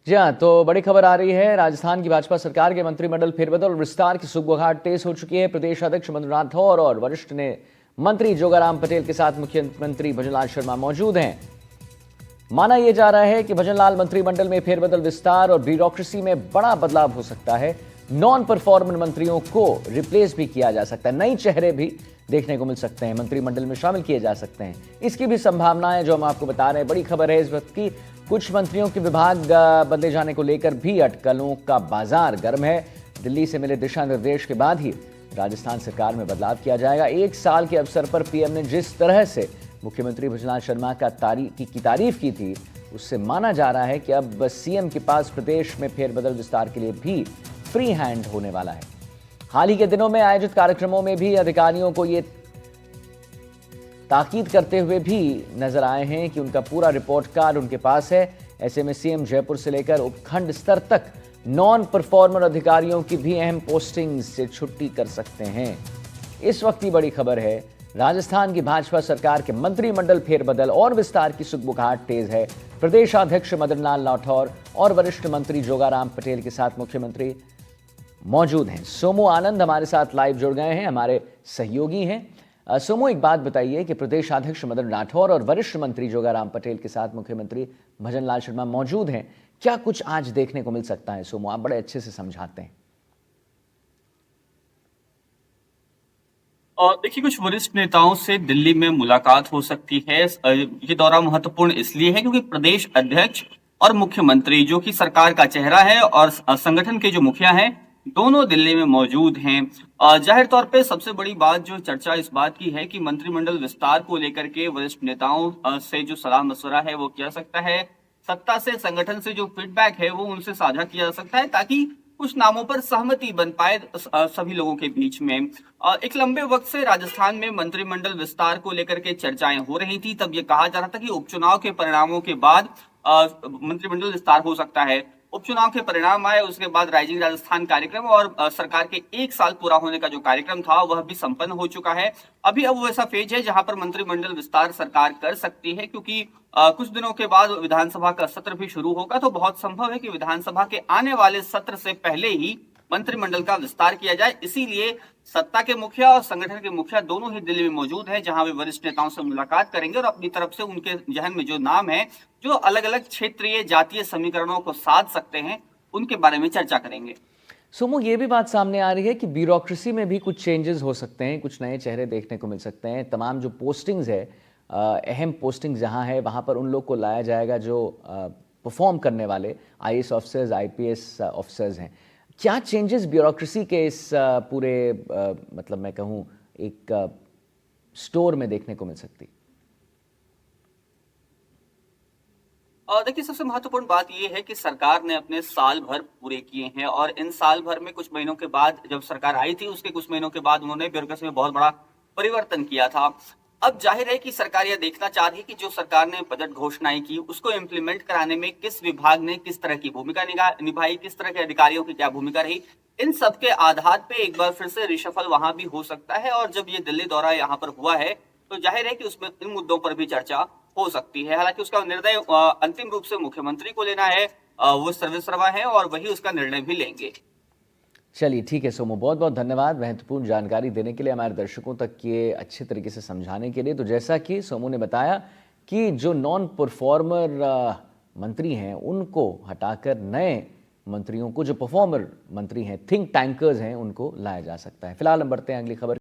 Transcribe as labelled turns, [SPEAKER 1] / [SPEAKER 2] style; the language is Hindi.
[SPEAKER 1] जी हाँ, तो बड़ी खबर आ रही है। राजस्थान की भाजपा सरकार के मंत्रिमंडल फेरबदल और विस्तार की सुगबुगाहट तेज हो चुकी है। प्रदेश अध्यक्ष मदन राठौर और वरिष्ठ ने मंत्री जोगाराम पटेल के साथ मुख्यमंत्री भजनलाल शर्मा मौजूद हैं। माना यह जा रहा है कि भजनलाल मंत्रिमंडल में फेरबदल, विस्तार और ब्यूरोक्रेसी में बड़ा बदलाव हो सकता है। नॉन परफॉर्मेंट मंत्रियों को रिप्लेस भी किया जा सकता है। नए चेहरे भी देखने को मिल सकते हैं, मंत्रिमंडल में शामिल किए जा सकते हैं। इसकी भी संभावनाएं जो हम आपको बता रहे हैं। बड़ी खबर है इस वक्त की। कुछ मंत्रियों के विभाग बदले जाने को लेकर भी अटकलों का बाजार गर्म है। दिल्ली से मिले दिशा निर्देश के बाद ही राजस्थान सरकार में बदलाव किया जाएगा। 1 साल के अवसर पर पीएम ने जिस तरह से मुख्यमंत्री भजनलाल शर्मा की तारीफ की थी, उससे माना जा रहा है कि अब सीएम के पास प्रदेश में फेरबदल, विस्तार के लिए भी फ्री हैंड होने वाला है। हाल ही के दिनों में आयोजित कार्यक्रमों में भी अधिकारियों को ये ताकीद करते हुए भी नजर आए हैं कि उनका पूरा रिपोर्ट कार्ड उनके पास है। ऐसे में सीएम जयपुर से लेकर उपखंड स्तर तक नॉन परफॉर्मर अधिकारियों की भी अहम पोस्टिंग से छुट्टी कर सकते हैं। इस वक्त की बड़ी खबर है, राजस्थान की भाजपा सरकार के मंत्रिमंडल फेरबदल और विस्तार की सुगबुगाहट तेज है। प्रदेशाध्यक्ष मदन लाल राठौर और वरिष्ठ मंत्री जोगाराम पटेल के साथ मुख्यमंत्री मौजूद हैं। सोमू आनंद हमारे साथ लाइव जुड़ गए हैं, हमारे सहयोगी हैं। सोमू, एक बात बताइए कि प्रदेशाध्यक्ष मदन राठौर और वरिष्ठ मंत्री जोगाराम पटेल के साथ मुख्यमंत्री भजनलाल शर्मा मौजूद हैं। क्या कुछ आज देखने को मिल सकता है? सोमू, आप बड़े अच्छे से समझाते हैं।
[SPEAKER 2] और देखिए, कुछ वरिष्ठ नेताओं से दिल्ली में मुलाकात हो सकती है। ये दौरा महत्वपूर्ण इसलिए है क्योंकि प्रदेश अध्यक्ष और मुख्यमंत्री, जो कि सरकार का चेहरा है, और संगठन के जो मुखिया हैं, दोनों दिल्ली में मौजूद हैं। जाहिर तौर पे सबसे बड़ी बात जो चर्चा इस बात की है कि मंत्रिमंडल विस्तार को लेकर के वरिष्ठ नेताओं से जो सलाह मशवरा है वो किया सकता है। सत्ता से, संगठन से जो फीडबैक है वो उनसे साझा किया जा सकता है, ताकि कुछ नामों पर सहमति बन पाए सभी लोगों के बीच में। एक लंबे वक्त से राजस्थान में मंत्रिमंडल विस्तार को लेकर के चर्चाएं हो रही थी। तब ये कहा जा रहा था कि उपचुनाव के परिणामों के बाद मंत्रिमंडल विस्तार हो सकता है। उपचुनाव के परिणाम आए, उसके बाद राइजिंग राजस्थान कार्यक्रम और सरकार के 1 साल पूरा होने का जो कार्यक्रम था वह भी संपन्न हो चुका है। अभी अब वो ऐसा फेज है जहां पर मंत्रिमंडल विस्तार सरकार कर सकती है, क्योंकि कुछ दिनों के बाद विधानसभा का सत्र भी शुरू होगा। तो बहुत संभव है कि विधानसभा के आने वाले सत्र से पहले ही मंत्रिमंडल का विस्तार किया जाए। इसीलिए सत्ता के मुखिया और संगठन के मुखिया दोनों ही दिल्ली में मौजूद हैं, जहां वे वरिष्ठ नेताओं से मुलाकात करेंगे और अपनी तरफ से उनके जहन में जो नाम है, जो अलग अलग क्षेत्रीय जातीय समीकरणों को साध सकते हैं, उनके बारे में चर्चा करेंगे।
[SPEAKER 1] सोमू, ये भी बात सामने आ रही है कि ब्यूरोक्रेसी में भी कुछ चेंजेस हो सकते हैं, कुछ नए चेहरे देखने को मिल सकते हैं। तमाम जो पोस्टिंग्स है, अहम पोस्टिंग जहां है वहां पर उन लोग को लाया जाएगा जो परफॉर्म करने वाले आईएएस ऑफिसर्स, आईपीएस ऑफिसर्स हैं। क्या चेंजेस ब्यूरोक्रेसी के इस पूरे मतलब मैं कहूँ एक स्टोर में देखने को मिल सकती?
[SPEAKER 2] देखिए, सबसे महत्वपूर्ण बात ये है कि सरकार ने अपने साल भर पूरे किए हैं, और इन साल भर में कुछ महीनों के बाद, जब सरकार आई थी उसके कुछ महीनों के बाद उन्होंने ब्यूरोक्रेसी में बहुत बड़ा परिवर्तन किया था। अब जाहिर है कि सरकार यह देखना चाह रही है कि जो सरकार ने बजट घोषणाएं की उसको इम्प्लीमेंट कराने में किस विभाग ने किस तरह की भूमिका निभाई, किस तरह के अधिकारियों की क्या भूमिका रही। इन सब के आधार पे एक बार फिर से रिशफल वहां भी हो सकता है। और जब ये दिल्ली दौरा यहाँ पर हुआ है, तो जाहिर है कि उसमें इन मुद्दों पर भी चर्चा हो सकती है। हालांकि उसका निर्णय अंतिम रूप से मुख्यमंत्री को लेना है। वो सर्वसर्वा है और वही उसका निर्णय भी लेंगे।
[SPEAKER 1] चलिए, ठीक है सोमू, बहुत बहुत धन्यवाद महत्वपूर्ण जानकारी देने के लिए, हमारे दर्शकों तक ये अच्छे तरीके से समझाने के लिए। तो जैसा कि सोमू ने बताया कि जो नॉन परफॉर्मर मंत्री हैं उनको हटाकर नए मंत्रियों को, जो परफॉर्मर मंत्री हैं, थिंक टैंकर्स हैं, उनको लाया जा सकता है। फिलहाल हम बढ़ते हैं अगली खबर।